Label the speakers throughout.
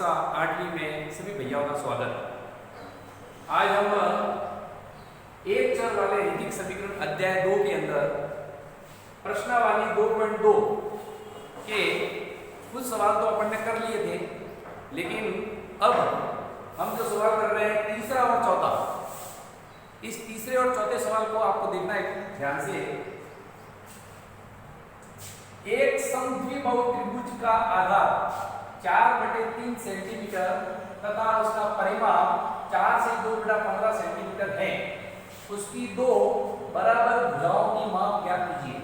Speaker 1: कक्षा 8वीं में सभी भैयाओं का स्वागत। आज हम एक चर वाले रैखिक समीकरण अध्याय 2 के अंदर प्रश्नावली 2.2 के कुछ सवाल तो अपन ने कर लिए थे, लेकिन अब हम जो सवाल कर रहे हैं तीसरा और चौथा, इस तीसरे और चौथे सवाल को आपको देखना है ध्यान से। एक समद्विबाहु त्रिभुज का आधार 4/3 सेंटीमीटर तथा उसका परिमाप 4 से 2/15 सेंटीमीटर है। उसकी दो बराबर भुजाओं की माप ज्ञात कीजिए।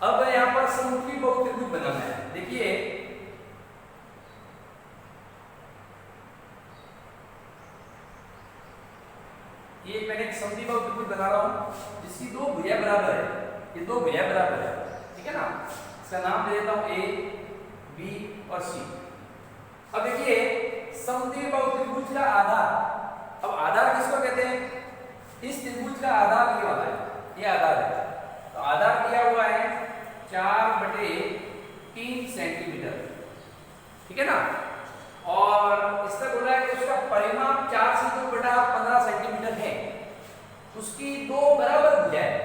Speaker 1: अब यहाँ पर समद्विबाहु त्रिभुज बनाना है। देखिए ये मैंने एक समद्विबाहु त्रिभुज बना रहा हूं जिसकी दो भुजाएं बराबर है। ये दो भुजाएं बराबर है, ठीक है ना। इसका नाम दे देता हूं ए, बी और सी। अब देखिए समद्विबाहु त्रिभुज का आधार, अब आधार किसको कहते हैं? इस त्रिभुज का आधार ये वाला है, ये आधार है। तो आधार दिया हुआ है 4/3 सेंटीमीटर, ठीक है ना। और इसका बोला है कि उसका परिमाप 4 से 2/15 सेंटीमीटर है। उसकी दो बराबर भुजाएं,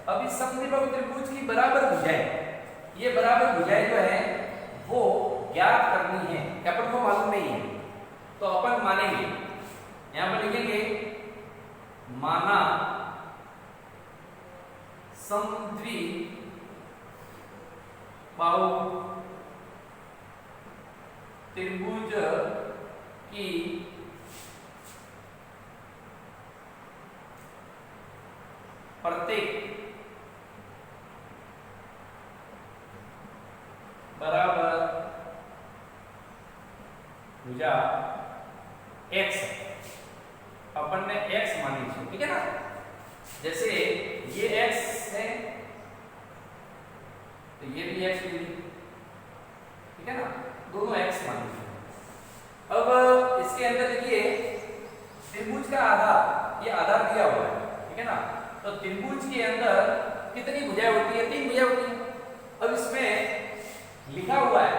Speaker 1: अब इस समद्विबाहु त्रिभुज की बराबर भुजाएं, ये बराबर भुजाएं जो है वो ज्ञात करनी है। अपन को मालूम नहीं है तो अपन मानेंगे, यहां पर लिखेंगे माना समद्विबाहु त्रिभुज की प्रत्येक बराबर भुजा x, अपन ने x मानी थी, ठीक है ना। जैसे ये x है तो ये भी x ली, ठीक है ना, दोनों x मानी थी। अब इसके अंदर देखिए त्रिभुज का आधार, ये आधार दिया हुआ है, ठीक है ना। तो त्रिभुज के अंदर कितनी भुजाएं होती है? 3 भुजाएं होती है। अब इसमें लिखा हुआ है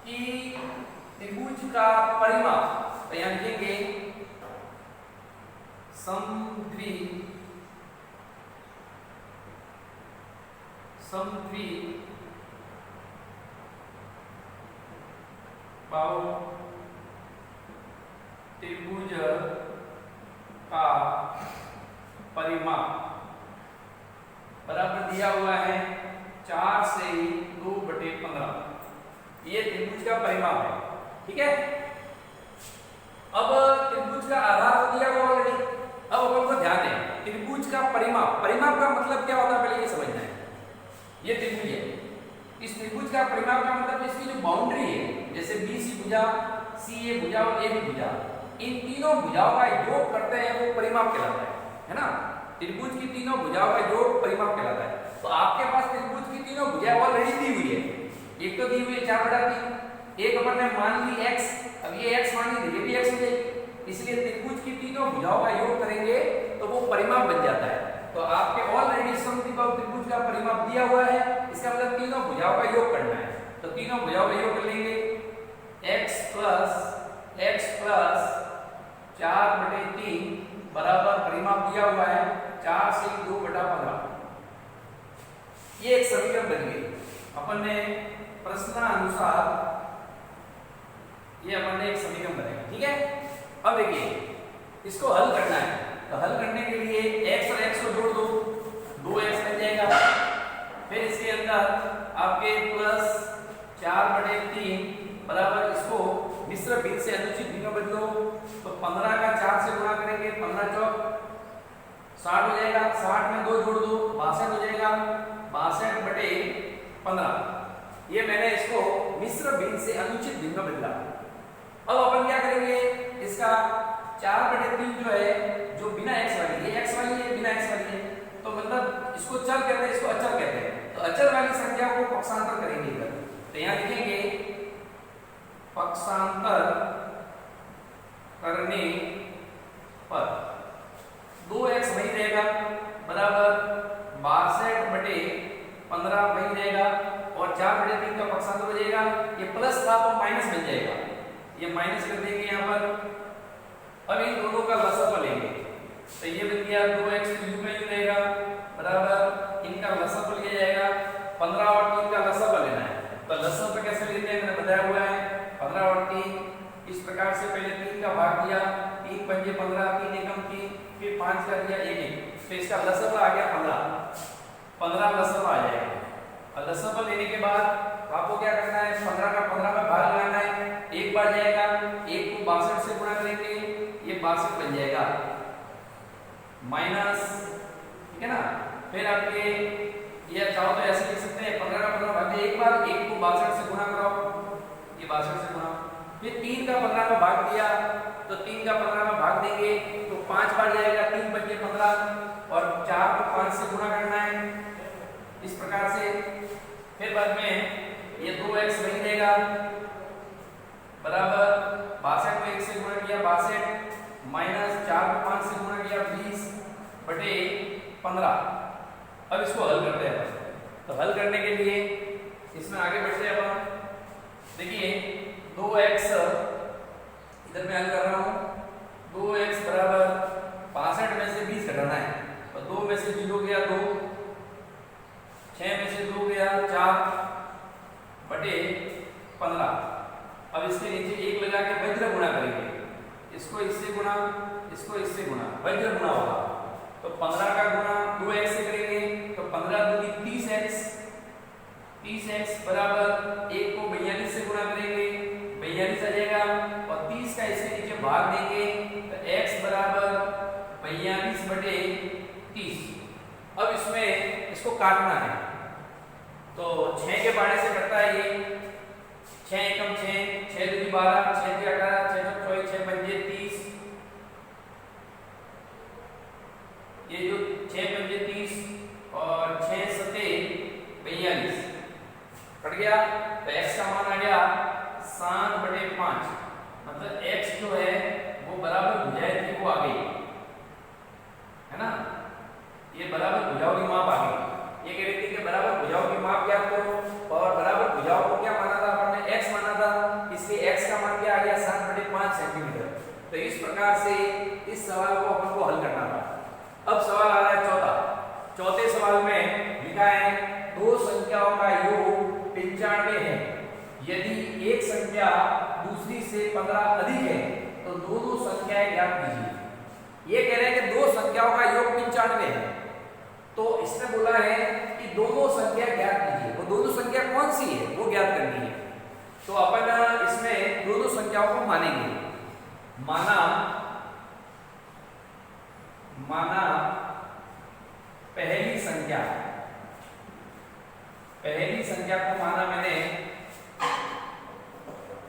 Speaker 1: कि त्रिभुज का परिमाप, तो यहां लिखेंगे समद्विबाहु त्रिभुज का परिमाप बराबर दिया हुआ है 4 से 2/15। ये त्रिभुज का परिमाप है, ठीक है। अब त्रिभुज का आधार तो दिया हुआ ऑलरेडी। अब अपन को ध्यान है त्रिभुज का परिमाप, परिमाप का मतलब क्या होता है पहले ये समझना है। ये त्रिभुज है, इस त्रिभुज का परिमाप का मतलब इसकी जो बाउंड्री है, जैसे BC भुजा, CA भुजा और AB भुजा, इन तीनों भुजाओं का योग करते हैं वो परिमाप कहलाता है ना। त्रिभुज की तीनों भुजाओं का योग परिमाप कहलाता है। तो आपके पास त्रिभुज की तीनों भुजाएं ऑलरेडी दी हुई है। एक तो दी हुई है 4/3, एक अपन ने मान ली x, अब ये x मान ली, ये भी x हो जाएगी। इसलिए त्रिभुज की तीनों भुजाओं का योग करेंगे तो वो परिमाप बन जाता है। तो आपके ऑलरेडी समद्विबाहु त्रिभुज का परिमाप दिया हुआ है, इसका मतलब तीनों भुजाओं का योग करना है। तो तीनों भुजाओं का योग कर लेंगे, x plus 4/3 बराबर परिमाप दिया हुआ है 4 से 2/15। ये एक समीकरण बन गई। अपन ने प्रश्नानुसार ये अपन ने एक समीकरण बनाया, ठीक है। अब देखिए इसको हल करना है, तो हल करने के लिए x और x को जोड़ दो, 2x बन जाएगा। फिर इसके अंदर आपके प्लस 4/3 बराबर, इसको मिश्र भिन्न से अनुचित भिन्न में बदलो तो 15 का 4 से गुणा करेंगे, 15 चौक 60 हो जाएगा। 60 में 2 जोड़ दो 62 हो जाएगा। 62/15 ये मैंने इसको मिश्र भिन्न से अनुचित भिन्न में बदला। अब अपन क्या करेंगे, इसका 4/3 जो है, जो बिना x वाली, ये x वाली है, बिना x वाली है, तो मतलब इसको चर कहते हैं, इसको अचर कहते हैं। तो अचर वाली संख्या को पक्षांतर करेंगे इधर। तो यहां लिखेंगे पक्षांतर करने पर 2x वही रहेगा बराबर 62/15 वही रहेगा, और 4/3 का पक्षांतर हो जाएगा। ये प्लस था तो माइनस बन जाएगा, ये 3 एकम 3, फिर 5 का दिया 1 1, तो इसका लसब आ गया 15 लसब आ जाएगा। और लसब लेने के बाद आपको क्या करना है, 15 का 15 में भाग लगाना है, एक बार जाएगा, 1 को 62 से गुणा करेंगे, ये 62 बन जाएगा माइनस, ठीक है ना। फिर आपके ये चाहो तो ऐसे लिख सकते हैं, 15 का 15 भाग एक बार, 1 को 62 से गुणा कराओ, ये 62 से गुणा, फिर 3 का 15 में भाग दिया, तो 3 का 15 में भाग देंगे तो 5 बार जाएगा, 3 बचे 15, और 4 को 5 से गुणा करना है इस प्रकार से। फिर बाद में ये 2x वही देगा बराबर 62 को 1 से गुणा किया 62 माइनस 4 को 5 से गुणा किया 20 बटे 15। अब इसको हल करते हैं। तो हल करने के लिए इसमें आगे बढ़ते हैं अपन। देखिए 2x इधर मैं हल कर रहा हूँ, 2x बराबर 65 में से 20 घटाना है, तो 2 में से 0 गया 2, 6 में से 2 गया 4 बटे 15। अब इसके नीचे 1 लगा के वज्र गुणा करेंगे, इसको इससे गुणा, इसको इससे गुणा, वज्र गुणा होगा। तो 15 का गुणा 2x से करेंगे, तो 15 दूनी 30x, 30x बराबर 1 को 42 से गुणा करेंगे, 42 आ जाएगा, और 30 का इसके नीचे भाग देंगे, तो x बराबर 42 बटे 30। अब इसमें इसको काटना है, तो 6 के बाड़े से कटता है ये, 6 एकम 6, 6 दूनी 12, 6 दूनी 18, 6 चौक 6 पंजे 30, ये जो 6 पंजे 30 और 6 सते 42 कट गया, तो x का मान आ गया 7 बटे 5, मतलब x जो है वो बराबर भुजाएं थी वो आ गई, है ना। ये बराबर भुजाओं की माप आ गई। ये कह रही थी कि बराबर भुजाओं की माप ज्ञात करो, और बराबर भुजाओं को क्या माना था अपन ने, x माना था, इसलिए x का मान क्या आ गया 7 बटे 5 सेंटीमीटर। तो इस प्रकार से इस सवाल को अपन को हल करना था। अब सवाल आ रहा है चौथा। चौथे सवाल में लिखा है दो संख्याओं का योग 95 है, यदि एक संख्या दूसरी से 15 अधिक है तो दोनों संख्याएं ज्ञात कीजिए। ये कह रहे हैं कि दो संख्याओं का योग 95 है, तो इसने बोला है कि दोनों संख्या ज्ञात कीजिए। वो दोनों संख्या कौन सी है वो ज्ञात करनी है। तो अपन इसमें दोनों संख्याओं को मानेंगे। माना पहली संख्या को माना मैंने।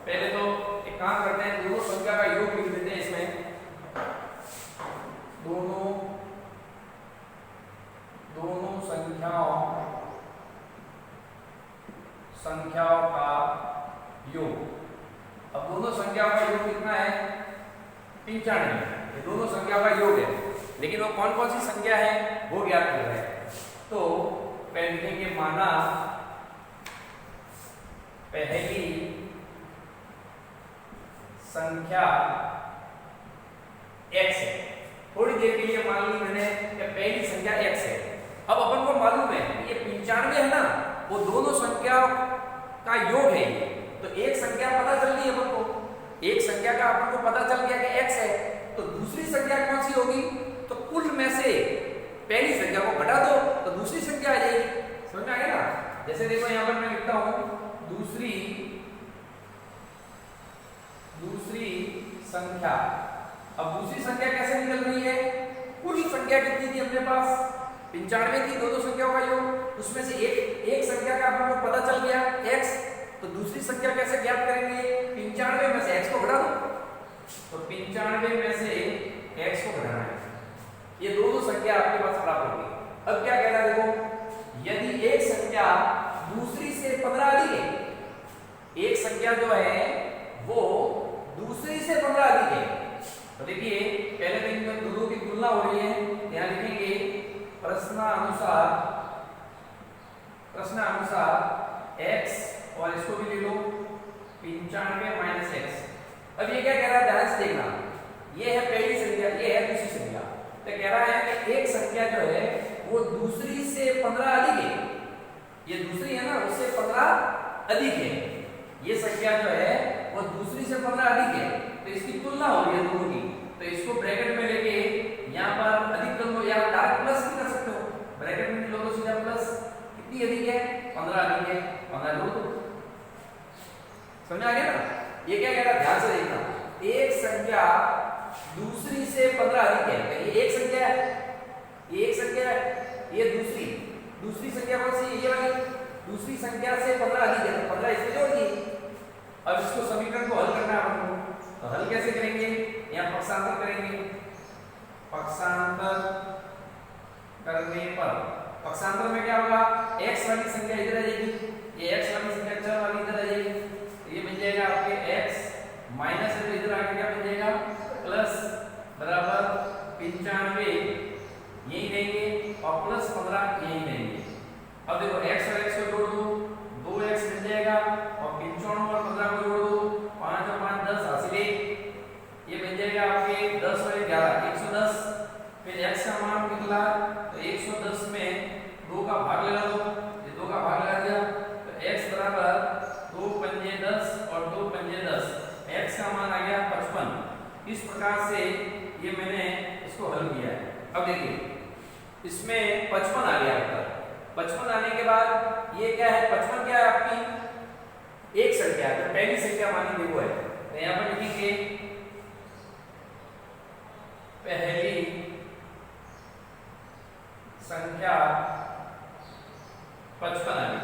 Speaker 1: पहले तो एक काम करते हैं, दोनों संख्या का योग लिख देते हैं इसमें। दोनों संख्याओं का योग। अब दोनों संख्याओं का योग कितना है 95। ये दोनों संख्याओं का योग है, लेकिन वो कौन कौन सी संख्या है वो ज्ञात कर रहे हैं। तो पहले लिखेंगे माना पहली संख्या x है। थोड़ी देर के लिए मान ली मैंने कि पहली संख्या x है। अब अपन को मालूम है ये 95 है ना, वो दोनों संख्या का योग है। तो एक संख्या पता चल गई अपन को, एक संख्या का अपन को पता चल गया कि x है, तो दूसरी संख्या कौन सी होगी, तो कुल में से पहली संख्या को घटा दो तो दूसरी संख्या आ जाएगी। समझ में आ गया ना। जैसे देखो यहाँ पर मैं लिखता हूं दूसरी संख्या। अब दूसरी संख्या कैसे निकल रही है, कुल संख्या कितनी थी अपने पास 95 थी, दोनों संख्याओं का योग, उसमें से एक संख्या का अपन को पता चल गया x, तो दूसरी संख्या कैसे ज्ञात करेंगे, 95 में से x को घटा दो। तो 95 में से x को घटाना है, ये दोनों संख्या आपके पास प्राप्त होगी। अब क्या कह रहा है देखो, यदि एक संख्या दूसरी से 15 अधिक है, एक संख्या जो है वो दूसरी से 15 अधिक है, तो देखिए पहले दिन दोनों की तुलना हो रही है। यहां लिखेंगे प्रश्नानुसार x, और इसको भी ले लो 95 माइनस x। अब ये क्या कह रहा है, ध्यान से देखना, ये है पहली संख्या, ये है दूसरी संख्या। तो कह रहा है कि एक संख्या जो है वो दूसरी से 15 अधिक है, ये दूसरी है ना, उससे 15 अधिक है। ये संख्या जो है वो दूसरी से 15 अधिक है, तो इसकी तुलना हो रही है दोनों की। तो इसको ब्रैकेट में लेके संख्या कौन सी ये वाली, दूसरी संख्या से 15 अधिक है तो 15 इसमें जोड़ दिए। अब इसको समीकरण को हल करना है हमको, तो हल कैसे करेंगे, यहाँ पक्षांतर करेंगे। पक्षांतर करने पर पक्षांतर में क्या होगा, x वाली संख्या इधर आ जाएगी, ये x वाली संख्या चर वाली इधर आ जाएगी, तो ये बन जाएगा आपके x माइनस है तो इधर आके क्या बन जाएगा प्लस बराबर 95 यही रहेंगे और प्लस 15 यही रहेंगे। अब देखो x और x को जोड़ दो 2x मिल जाएगा और 95 और 15 को जोड़ दो 5 और 5 10 हासिल ये बन जाएगा आपके 10 और 11 110। फिर x का मान निकला तो 110 में 2 का भाग लगा दो, ये 2 का भाग लगा दिया तो x बराबर 2 पंजे 10 और 2 पंजे 10, x का मान आ गया 55। इस प्रकार से ये मैंने इसको हल किया है। अब देखिए इसमें 55 आ गया आपका, 55 आने के बाद ये क्या है, 55 क्या है आपकी एक संख्या है, तो पहली संख्या मानी गई वो है, तो यहाँ पर लिखेंगे पहली संख्या 55 आ गई,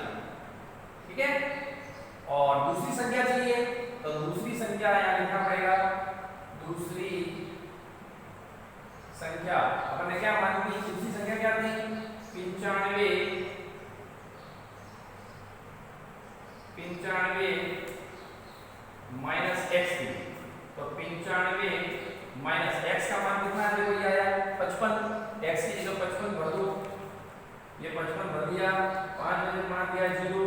Speaker 1: ठीक है। और दूसरी संख्या चाहिए तो दूसरी संख्या यहाँ लिखना पड़ेगा, दूसरी संख्या अपन ने क्या मानी थी, दूसरी संख्या क्या थी 95 माइनस x थी, तो 95 माइनस x का मान कितना है, देखो ये आया 55, x की जगह 55 भर दो, ये 55 भर दिया, 5 में से 5 दिया 0,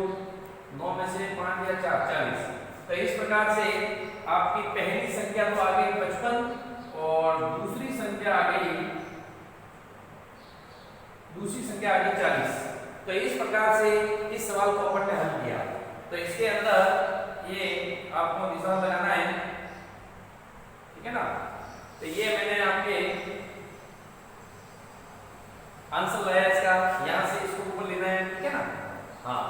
Speaker 1: 9 में से 5 दिया 4 40। तो इस प्रकार से आपकी पहली संख्या तो आ गई 55 और दूसरी संख्या आ गई 40। तो इस प्रकार से इस सवाल को अपन ने हल किया। तो इसके अंदर ये आपको निशान लगाना है, ठीक है ना। तो ये मैंने आपके आंसर लगाया इसका, यहाँ से इसको ऊपर लेना है, ठीक है ना। हाँ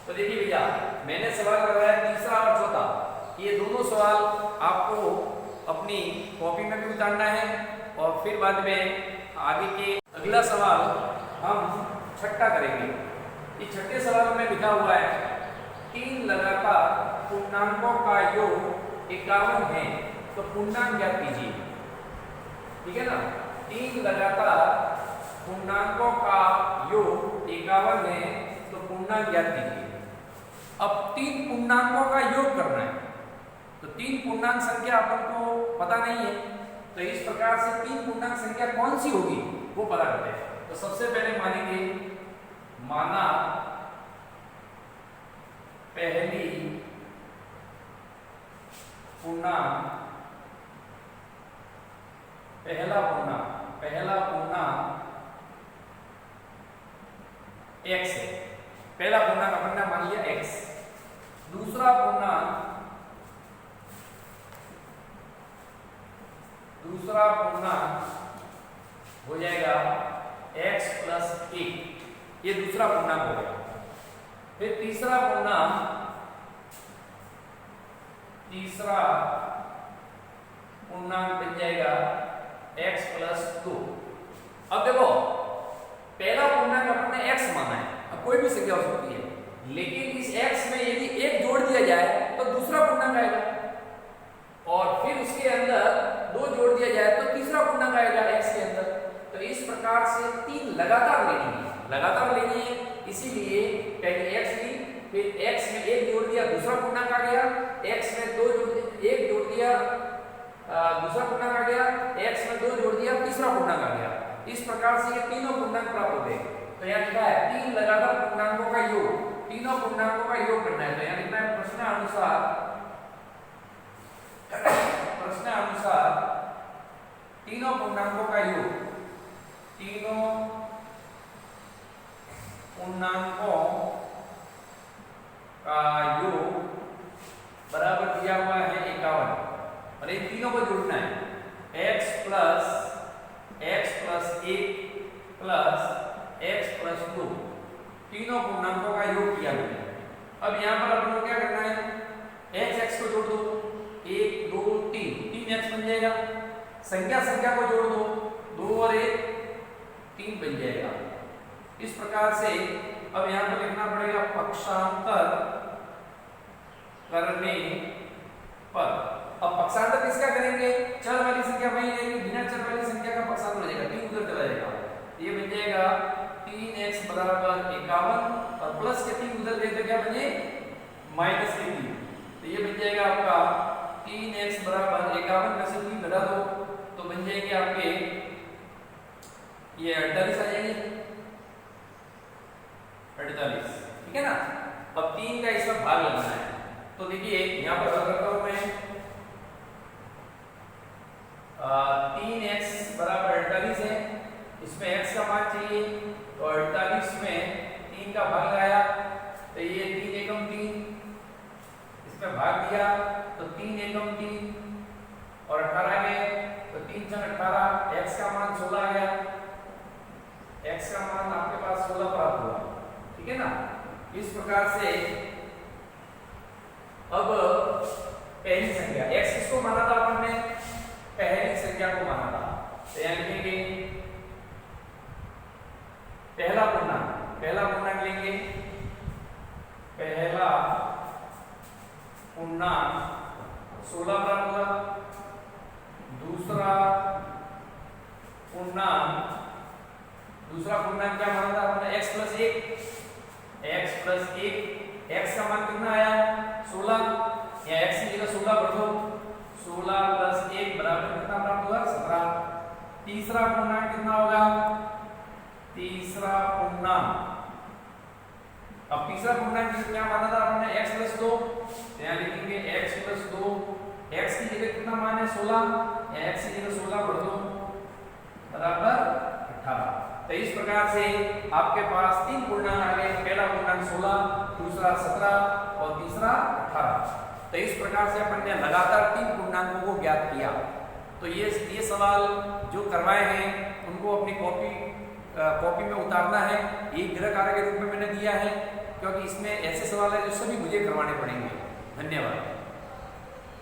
Speaker 1: तो देखिए भैया मैंने सवाल लगाया तीसरा और चौथा, ये दोनों सवाल आपको अपनी कॉपी में भी उतारना है और फिर बाद में आगे के अगला सवाल हम छठा करेंगे। इस छठे सवाल में लिखा हुआ है 3 लगातार पूर्णांकों का योग 51 है, तो पूर्णांक ज्ञात कीजिए, ठीक है ना। 3 लगातार पूर्णांकों का योग 51 है, तो पूर्णांक ज्ञात कीजिए। अब 3 पूर्णांकों का योग करना है, तो 3 पूर्णांक संख्या अपन को पता नहीं है, तो इस प्रकार से 3 पूर्णांक संख्या कौन सी होगी वो पता करते हैं। तो सबसे पहले मानेंगे, माना पहली पूर्णांक, पहला पूर्णांक x है, पहला पूर्णांक अपन ने मान लिया x। दूसरा पूर्णांक हो जाएगा x प्लस 1, ये दूसरा पूर्णांक हो गया। फिर तीसरा पूर्णांक बन जाएगा x प्लस 2। अब देखो पहला पूर्णांक अपन ने x माना है, अब कोई भी संख्या हो सकती है, लेकिन इस x में यदि 1 जोड़ दिया जाए तो दूसरा पूर्णांक आएगा, और फिर उसके अंदर 2 जोड़ दिया जाए तो तीसरा पूर्णांक आएगा x के अंदर। तो इस प्रकार से 3 लगातार लेनी है, इसीलिए पहले x ली, फिर x में 1 जोड़ दिया दूसरा पूर्णांक आ गया, x में 1 जोड़ दिया दूसरा पूर्णांक आ गया, x में 2 जोड़ दिया तीसरा पूर्णांक आ गया। इस प्रकार से ये तीनों पूर्णांक प्राप्त हो गए। तो यहाँ लिखा है 3 लगातार पूर्णांकों का योग, तीनों पूर्णांकों का योग करना है। तो यहाँ लिखना है प्रश्नानुसार तीनों पूर्णांकों का योग, तीनों पूर्णांकों का योग बराबर दिया हुआ है 51, और इन तीनों को जोड़ना है x plus 1 plus x plus 2, तीनों पूर्णांकों का योग किया मैंने। अब यहाँ पर अपन को क्या करना है, x को जोड़ दो, 1 2 3 x बन जाएगा, संख्या को जोड़ दो, 2 और 1 3 बन जाएगा। इस प्रकार से अब यहाँ पर लिखना पड़ेगा पक्षांतर करने पर। अब पक्षांतर किसका करेंगे? चर वाली संख्या वही रहेगी, बिना चर वाली संख्या का पक्षांतर हो जाएगा, 3 उधर चला जाएगा। ये बन जाएगा 3x बराबर 51 और प्लस के 3 उधर गए तो क्या बने? माइनस के 3। तो ये बन जाएगा आपका 3x बराबर 51 में से 3 घटा दो तो बन जाएंगे आपके ये 48 आ जाएंगे, 48, ठीक है ना। अब 3 का इसमें भाग लगाना है तो देखिए यहाँ पर हल करता हूं मैं। 3x बराबर 48 है, इसमें x का मान चाहिए तो 48 में 3 का भाग लगाया तो ये 3 एकम 3, इसमें भाग दिया तो 3 एकम 3 और 18 गए तो 3 × 18, x का मान 16 आ गया, x का मान आपके पास 16 प्राप्त हुआ, ठीक है ना। इस प्रकार से अब पहली संख्या x किसको माना था अपन ने? पहली संख्या को माना था। तो यहाँ लिखेंगे पहला पूर्णांक लेंगे, पहला पूर्णांक 16 प्राप्त हुआ। दूसरा पूर्णांक क्या माना था हमने? x + 1, x का मान कितना आया? 16, या x की जगह 16 भर दो, 16 + 1 बराबर कितना प्राप्त हुआ? 17। तीसरा पूर्णांक कितना होगा? तीसरा पूर्णांक, अब तीसरा पूर्णांक क्या माना था हमने? x + 2, यहाँ लिखेंगे x + 2, x की जगह कितना मान है? 16, या x की जगह 16 भर दो बराबर 18। तो इस प्रकार से आपके पास 3 पूर्णांक आ गए, पहला पूर्णांक 16, दूसरा 17 और तीसरा 18। तो इस प्रकार से अपन ने लगातार 3 पूर्णांकों को ज्ञात किया। तो ये सवाल जो करवाए हैं उनको अपनी कॉपी में उतारना है। ये गृह कार्य के रूप में मैंने दिया है क्योंकि इसमें ऐसे सवाल है जो सभी मुझे करवाने पड़ेंगे। धन्यवाद।